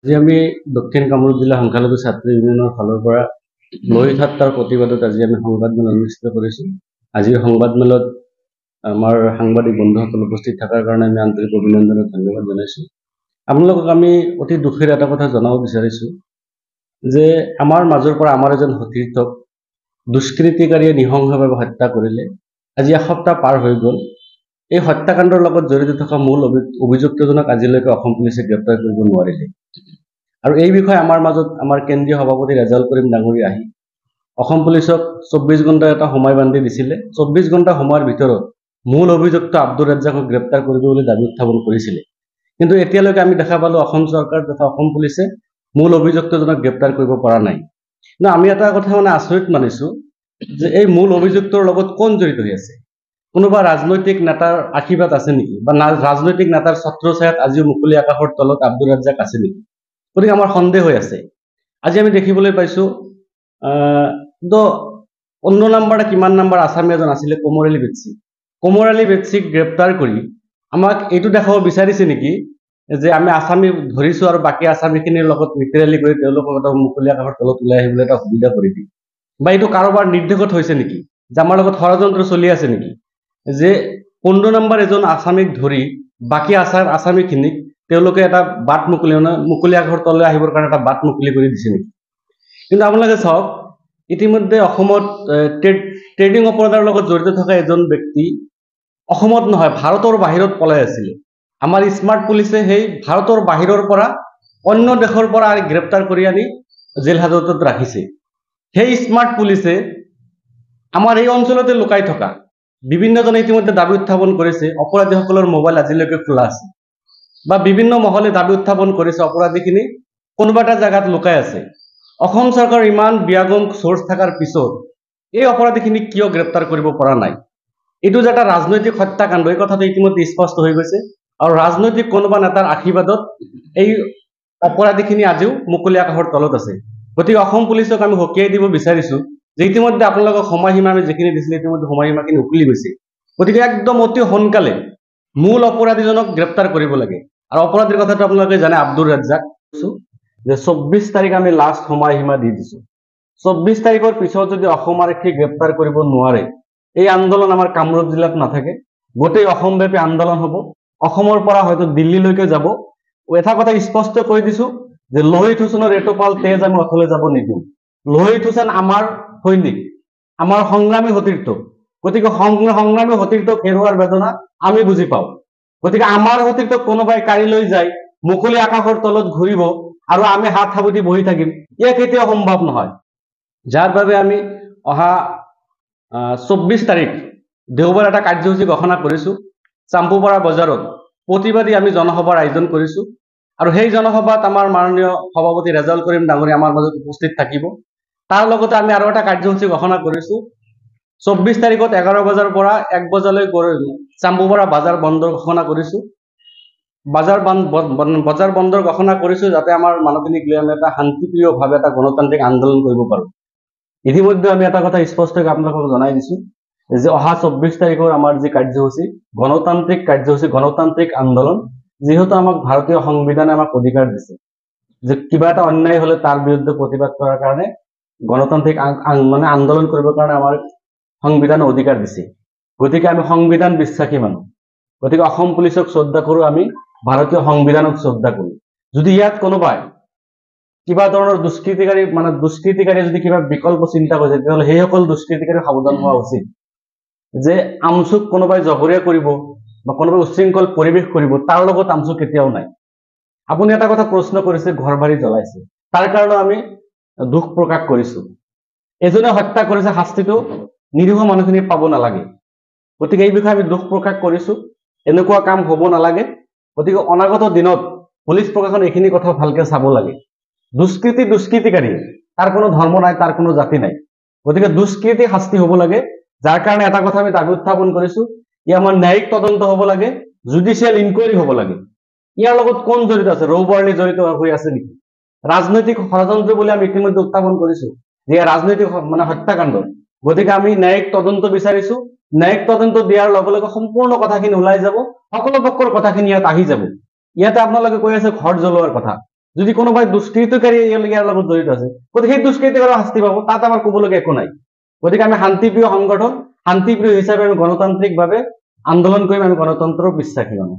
আজি আমি দক্ষিণ কামৰূপ জিলা সংখ্যালঘু ছাত্ৰী ইউনিয়নৰ ফালৰ পৰা লোহিত হত্যাৰ প্ৰতিবাদত আজি আমি সংবাদমেল অনুষ্ঠিত কৰিছোঁ। আজিৰ সংবাদমেলত আমাৰ সাংবাদিক বন্ধুসকল উপস্থিত থকাৰ কাৰণে আমি আন্তৰিক অভিনন্দন আৰু ধন্যবাদ জনাইছোঁ। আপোনালোকক আমি অতি দুখেৰে এটা কথা জনাব বিচাৰিছোঁ যে আমাৰ মাজৰ পৰা আমাৰ এজন সতীৰ্থক দুষ্কৃতিকাৰীয়ে নৃশংসভাৱে হত্যা কৰিলে। আজি এসপ্তাহ পাৰ হৈ গ'ল। এই হত্যাকাণ্ডৰ লগত জড়িত থকা মূল অভিযুক্তজনক আজিলৈকে অসম পুলিচে গ্ৰেপ্তাৰ কৰিব নোৱাৰিলে। আৰু এই বিষয়ে আমাৰ মাজত আমাৰ কেন্দ্ৰীয় সভাপতি ৰেজাউল কৰিম ডাঙৰী আহি অসম পুলিচক 24 ঘণ্টা এটা সময় বান্ধি দিছিলে। 24 ঘণ্টা সময়ৰ ভিতৰত মূল অভিযুক্ত আব্দুৰ ৰাজ্জাকক গ্ৰেপ্তাৰ কৰিব বুলি দাবী উত্থাপন কৰিছিলে। কিন্তু এতিয়ালৈকে আমি দেখা পালো অসম চৰকাৰ তথা অসম পুলিচে মূল অভিযুক্তজনক গ্ৰেপ্তাৰ কৰিব পৰা নাই। কিন্তু আমি এটা কথা আচৰিত মানিছো যে এই মূল অভিযুক্তৰ লগত কোন জড়িত হৈ আছে। কোনোবা ৰাজনৈতিক নেতাৰ আশীৰ্বাদ আছে নেকি, বা ৰাজনৈতিক নেতাৰ ছত্ৰছায়াত আজিও মুকলি আকাশৰ তলত আব্দুৰ ৰাজ্জাক আছে নেকি? গতিকে আমাৰ সন্দেহ হৈ আছে। আজি আমি দেখিবলৈ পাইছো 15 নম্বৰ কিমান নম্বৰ আছামী এজন আছিলে কোমৰ আলী বেটছিক গ্ৰেপ্তাৰ কৰি আমাক এইটো দেখাব বিচাৰিছে নেকি যে আমি আছামী ধৰিছো আৰু বাকী আছামীখিনিৰ লগত মিত্ৰালি কৰি তেওঁলোকক এটা মুকলি আকাশৰ তলত ওলাই আহিবলৈ এটা সুবিধা কৰি দিম, বা এইটো কাৰোবাৰ নিৰ্দেশত হৈছে নেকি, যে আমাৰ লগত ষড়যন্ত্ৰ চলি আছে নেকি, যে 15 নম্বৰ এজন আছামীক ধৰি বাকী আছামীখিনিক তেওঁলোকে এটা বাট মুকলি আকাশৰ তললৈ আহিবৰ কাৰণে এটা বাট মুকলি কৰি দিছে নেকি? কিন্তু আপোনালোকে চাওক, ইতিমধ্যে অসমত ট্ৰেডিং অপৰাধৰ লগত জড়িত থকা এজন ব্যক্তি অসমত নহয় ভাৰতৰ বাহিৰত পলাই আছিলে। আমাৰ স্মাৰ্ট পুলিচে সেই ভাৰতৰ বাহিৰৰ পৰা অন্য দেশৰ পৰা গ্ৰেপ্তাৰ কৰি আনি জেল হাজতত ৰাখিছে। সেই স্মাৰ্ট পুলিচে আমাৰ এই অঞ্চলতে লুকাই থকা বিভিন্নজনে ইতিমধ্যে দাবী উত্থাপন কৰিছে অপৰাধীসকলৰ মোবাইল আজিলৈকে খোলা আছে, বা বিভিন্ন মহলে দাবী উত্থাপন কৰিছে অপৰাধীখিনি কোনোবা এটা জায়গাত লুকাই আছে। অসম চৰকাৰৰ ইমান বিয়াগম সোৰ্স থকাৰ পিছত এই অপৰাধীখিনি কিয় গ্ৰেপ্তাৰ কৰিব পৰা নাই? এইটো যে এটা ৰাজনৈতিক হত্যাকাণ্ড, এই কথাটো ইতিমধ্যে স্পষ্ট হৈ গৈছে। আৰু ৰাজনৈতিক কোনোবা নেতাৰ আশীৰ্বাদত এই অপৰাধীখিনি আজিও মুকলি আকাশৰ তলত আছে। গতিকে অসম পুলিচক আমি সকীয়াই দিব বিচাৰিছো যে ইতিমধ্যে আপোনালোকক সময়সীমা আমি যিখিনি দিছিলে ইতিমধ্যে সময়সীমাখিনি উকলি গৈছে। গতিকে একদম অতি সোনকালে মূল অপৰাধীজনক গ্ৰেপ্তাৰ কৰিব লাগে। আৰু অপৰাধীৰ কথাটো আপোনালোকে জানে, আব্দুৰ ৰাজ্জাক, যে 24 তাৰিখ আমি লাষ্ট সময়সীমা দি দিছো। 24 তাৰিখৰ পিছত যদি অসম আৰক্ষী গ্ৰেপ্তাৰ কৰিব নোৱাৰে, এই আন্দোলন আমাৰ কামৰূপ জিলাত নাথাকে, গোটেই অসমব্যাপী আন্দোলন হ'ব। অসমৰ পৰা হয়তো দিল্লীলৈকে যাব। এটা কথা স্পষ্ট কৈ দিছো যে লোহিত হুছেইনৰ এটোপাল তেজ আমি অথলে যাব নিদিওঁ। লোহিত হুছেইন আমাৰ সৈনিক, আমাৰ সংগ্ৰামী সতীৰ্থ। গতিকে সংগ্ৰামী সতীৰ্থক হেৰুৱাৰ বেদনা আমি বুজি পাওঁ। গতিকে আমাৰ সতীৰ্থক কোনোবাই কাঢ়ি লৈ যায় মুকলি আকাশৰ তলত ঘূৰিব আৰু আমি হাত সাবটি বহি থাকিম, ইয়া কেতিয়াও সম্ভৱ নহয়। যাৰ বাবে আমি অহা 24 তাৰিখ দেওবাৰ এটা কাৰ্যসূচী ঘোষণা কৰিছো। চাম্পুপাৰা বজাৰত প্ৰতিবাদী আমি জনসভাৰ আয়োজন কৰিছো। আৰু সেই জনসভাত আমাৰ মাননীয় সভাপতি ৰেজাউল কৰিম ডাঙৰী আমাৰ মাজত উপস্থিত থাকিব। তাৰ লগতে আমি আৰু এটা কাৰ্যসূচী ঘোষণা কৰিছো। 24 তাৰিখত 11 বজাৰ পৰা 1 বজালৈ চাম্পুপাৰা বাজাৰ বন্ধৰ ঘোষণা কৰিছো। বজাৰ বন্ধৰ ঘোষণা কৰিছো যাতে আমাৰ মানুহখিনিক লৈ আমি এটা শান্তিপ্ৰিয়ভাৱে এটা গণতান্ত্ৰিক আন্দোলন কৰিব পাৰো। ইতিমধ্যে আমি এটা কথা স্পষ্টকৈ আপোনালোকক জনাই দিছো যে অহা 24 তাৰিখৰ আমাৰ যি কাৰ্যসূচী, গণতান্ত্ৰিক কাৰ্যসূচী, গণতান্ত্ৰিক আন্দোলন, যিহেতু আমাক ভাৰতীয় সংবিধানে আমাক অধিকাৰ দিছে যে কিবা এটা অন্যায় হলে তাৰ বিৰুদ্ধে প্ৰতিবাদ কৰাৰ কাৰণে গণতান্ত্ৰিক আন্দোলন কৰিবৰ কাৰণে আমাৰ সংবিধানে অধিকাৰ দিছে। গতিকে আমি সংবিধান বিশ্বাসী মানুহ। গতিকে অসম পুলিচক শ্ৰদ্ধা কৰো, আমি ভাৰতীয় সংবিধানক শ্ৰদ্ধা কৰো। যদি ইয়াত কোনোবাই কিবা ধৰণৰ দুষ্কৃতিকাৰী যদি কিবা বিকল্প চিন্তা কৰিছে, তেতিয়াহ'লে সেইসকল দুষ্কৃতিকাৰী সাৱধান হোৱা উচিত। যে আমচুক কোনোবাই জগৰীয়া কৰিব বা কোনোবাই উশৃংখল পৰিৱেশ কৰিব, তাৰ লগত আমচু কেতিয়াও নাই। আপুনি এটা কথা প্ৰশ্ন কৰিছে, ঘৰ বাৰী জ্বলাইছে, তাৰ কাৰণে আমি দুখ প্ৰকাশ কৰিছো। এজনে হত্যা কৰিছে, শাস্তিটো নিৰীহ মানুহখিনি পাব নালাগে। গতিকে এই বিষয়ে আমি দুখ প্ৰকাশ কৰিছো। এনেকুৱা কাম হ'ব নালাগে। গতিকে অনাগত দিনত পুলিচ প্ৰশাসন এইখিনি কথা ভালকে চাব লাগে। দুষ্কৃতিকাৰী তাৰ কোনো ধৰ্ম নাই, তাৰ কোনো জাতি নাই। গতিকে দুষ্কৃতি শাস্তি হ'ব লাগে। যাৰ কাৰণে এটা কথা আমি দাবী উত্থাপন কৰিছো, ই আমাৰ ন্যায়িক তদন্ত হ'ব লাগে, জুডিচিয়েল ইনকুৱাৰী হ'ব লাগে। ইয়াৰ লগত কোন জড়িত আছে? ৰৌবাৰ্লি জড়িত হৈ আছে নেকি? ৰাজনৈতিক ষড়যন্ত্ৰ বুলি আমি ইতিমধ্যে উত্থাপন কৰিছো যে ৰাজনৈতিক হত্যাকাণ্ড। গতিকে আমি ন্যায়িক তদন্ত বিচাৰিছো। ন্যায়িক তদন্ত দিয়াৰ লগে লগে সম্পূৰ্ণ কথাখিনি ওলাই যাব, সকলো পক্ষৰ কথাখিনি ইয়াত আহি যাব। ইয়াতে আপোনালোকে কৈ আছে ঘৰ জ্বলোৱাৰ কথা। যদি কোনোবাই দুষ্কৃতকাৰী ইয়াৰ লগত জড়িত আছে, গতিকে সেই দুষ্কৃতিকাৰৰ শাস্তি পাব, তাত আমাৰ ক'বলগীয়া একো নাই। গতিকে আমি শান্তিপ্ৰিয় সংগঠন, শান্তিপ্ৰিয় হিচাপে আমি গণতান্ত্ৰিকভাৱে আন্দোলন কৰিম, আমি গণতন্ত্ৰৰ বিশ্বাসী মানুহ।